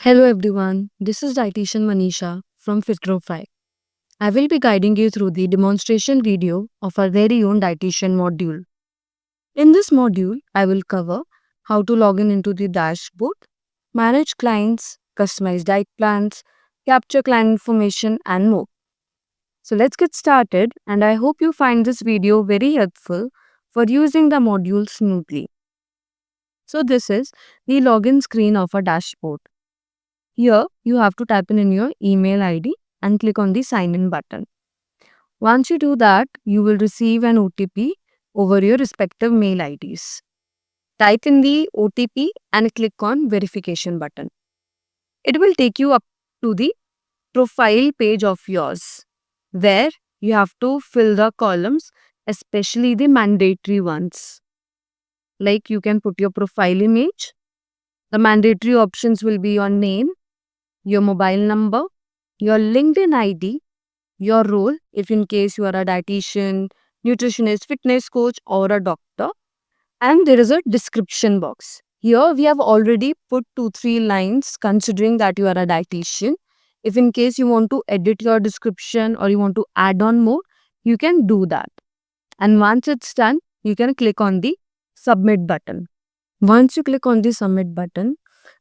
Hello everyone, this is dietitian Manisha from Fitrofy. I will be guiding you through the demonstration video of our very own dietitian module. In this module, I will cover how to log in into the dashboard, manage clients, customize diet plans, capture client information and more. So let's get started and I hope you find this video very helpful for using the module smoothly. So this is the login screen of a dashboard. Here, you have to type in your email ID and click on the sign in button. Once you do that, you will receive an OTP over your respective mail IDs. Type in the OTP and click on verification button. It will take you up to the profile page of yours where you have to fill the columns, especially the mandatory ones. Like you can put your profile image. The mandatory options will be your name, your mobile number, your LinkedIn ID, your role, if in case you are a dietitian, nutritionist, fitness coach, or a doctor, and there is a description box. Here we have already put 2-3 lines considering that you are a dietitian. If in case you want to edit your description or you want to add on more, you can do that. And once it's done, you can click on the submit button. Once you click on the submit button,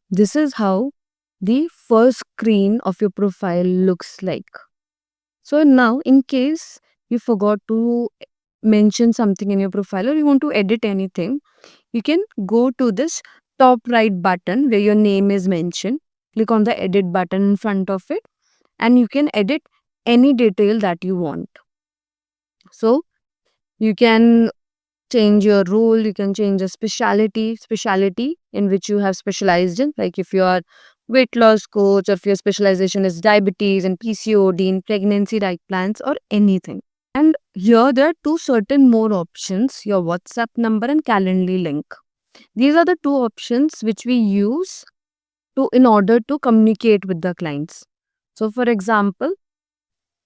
this is how the first screen of your profile looks like. So now, in case you forgot to mention something in your profile or you want to edit anything, you can go to this top right button where your name is mentioned. Click on the edit button in front of it and you can edit any detail that you want. So you can change your role, you can change the specialty in which you have specialized in. Like if you are weight loss coach or if your specialization is diabetes and PCOD in pregnancy diet plans or anything. And here there are two certain more options, your WhatsApp number and Calendly link. These are the two options which we use to in order to communicate with the clients. So for example,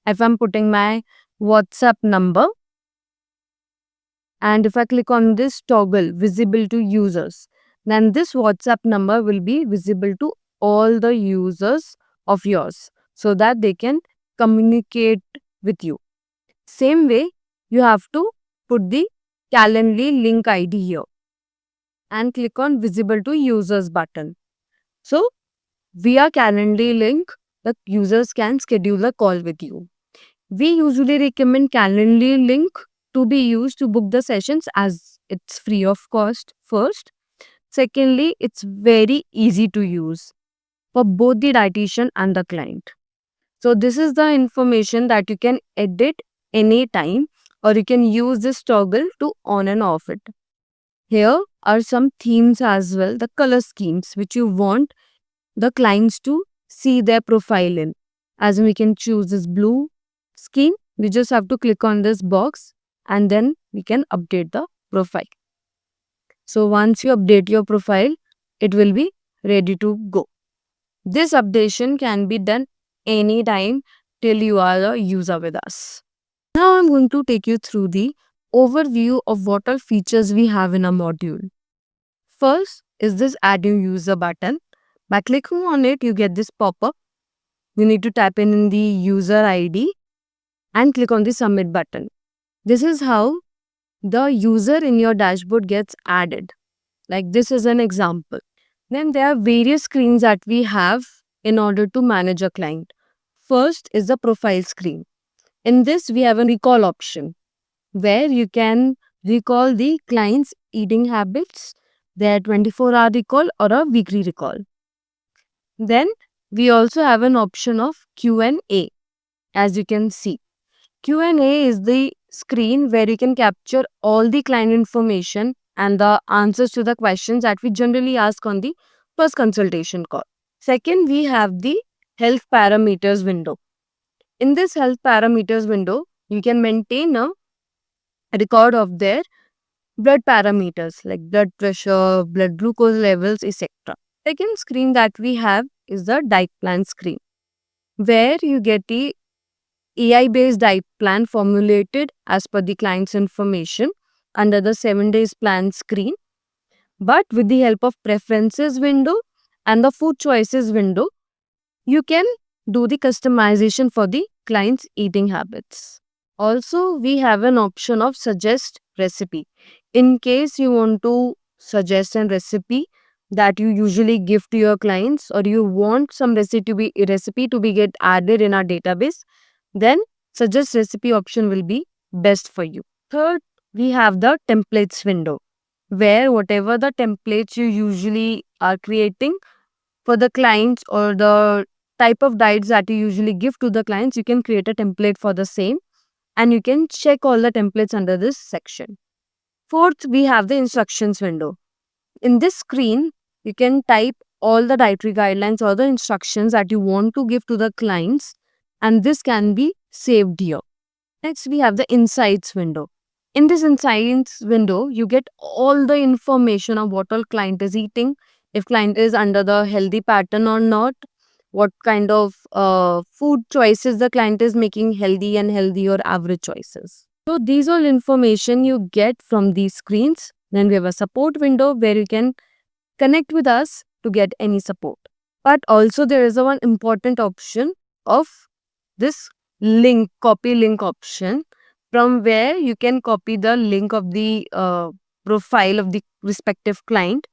if I'm putting my WhatsApp number and if I click on this toggle visible to users, then this WhatsApp number will be visible to all the users of yours so that they can communicate with you. Same way, you have to put the Calendly link ID here and click on visible to users button. So via Calendly link, the users can schedule a call with you. We usually recommend Calendly link to be used to book the sessions as it's free of cost first. Secondly, it's very easy to use for both the dietitian and the client. So this is the information that you can edit anytime or you can use this toggle to on and off it. Here are some themes as well, the color schemes which you want the clients to see their profile in. As we can choose this blue scheme, we just have to click on this box and then we can update the profile. So once you update your profile, it will be ready to go. This updation can be done anytime till you are a user with us. Now I'm going to take you through the overview of what all features we have in a module. First is this add new user button. By clicking on it, you get this pop-up. You need to type in the user ID and click on the submit button. This is how the user in your dashboard gets added. Like this is an example. Then there are various screens that we have in order to manage a client. First is the profile screen. In this, we have a recall option where you can recall the client's eating habits, their 24-hour recall or a weekly recall. Then we also have an option of Q&A, as you can see. Q&A is the screen where you can capture all the client information and the answers to the questions that we generally ask on the first consultation call. Second, we have the health parameters window. In this health parameters window, you can maintain a record of their blood parameters like blood pressure, blood glucose levels, etc. Second screen that we have is the diet plan screen, where you get the AI-based diet plan formulated as per the client's information under the 7 days plan screen. But with the help of preferences window And the food choices window, you can do the customization for the client's eating habits. Also, we have an option of suggest recipe. In case you want to suggest a recipe that you usually give to your clients, or you want some recipe to be get added in our database, then suggest recipe option will be best for you. Third, we have the templates window, where whatever the templates you usually are creating for the clients, or the type of diets that you usually give to the clients, you can create a template for the same, and you can check all the templates under this section. Fourth, we have the instructions window. In this screen, you can type all the dietary guidelines or the instructions that you want to give to the clients, and this can be saved here. Next, we have the insights window. In this insights window, you get all the information of what all client is eating, if client is under the healthy pattern or not, what kind of food choices the client is making, healthy and healthy or average choices. So these all information you get from these screens. Then we have a support window where you can connect with us to get any support. But also there is a one important option of this link, copy link option, from where you can copy the link of the profile of the respective client.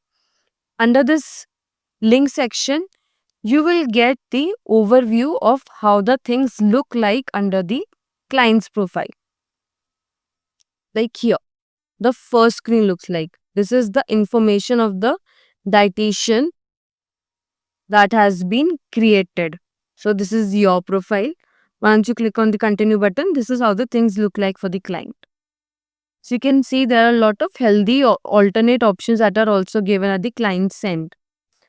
Under this link section, you will get the overview of how the things look like under the client's profile. Like here, the first screen looks like. This is the information of the dietitian that has been created. So this is your profile. Once you click on the continue button, this is how the things look like for the client. So you can see there are a lot of healthy alternate options that are also given at the client's end.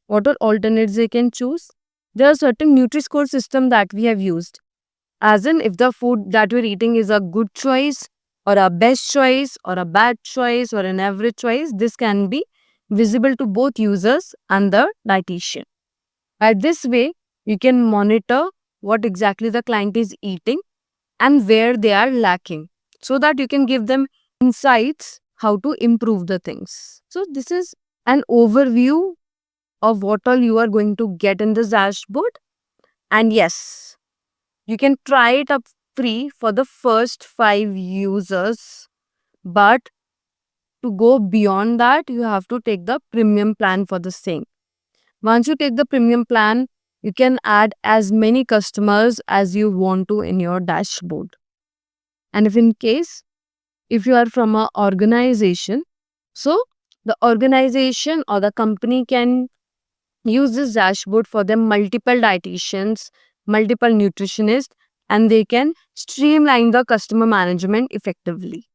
What are alternates they can choose? There are certain Nutri-Score system that we have used. As in, if the food that we're eating is a good choice, or a best choice, or a bad choice, or an average choice, this can be visible to both users and the dietitian. By this way, you can monitor what exactly the client is eating and where they are lacking, so that you can give them insights how to improve the things. So this is an overview of what all you are going to get in this dashboard. And yes, you can try it up free for the first 5 users, but to go beyond that, you have to take the premium plan for the same. Once you take the premium plan, you can add as many customers as you want to in your dashboard. And if in case, if you are from an organization, so the organization or the company can use this dashboard for them multiple dietitians, multiple nutritionists, and they can streamline the customer management effectively.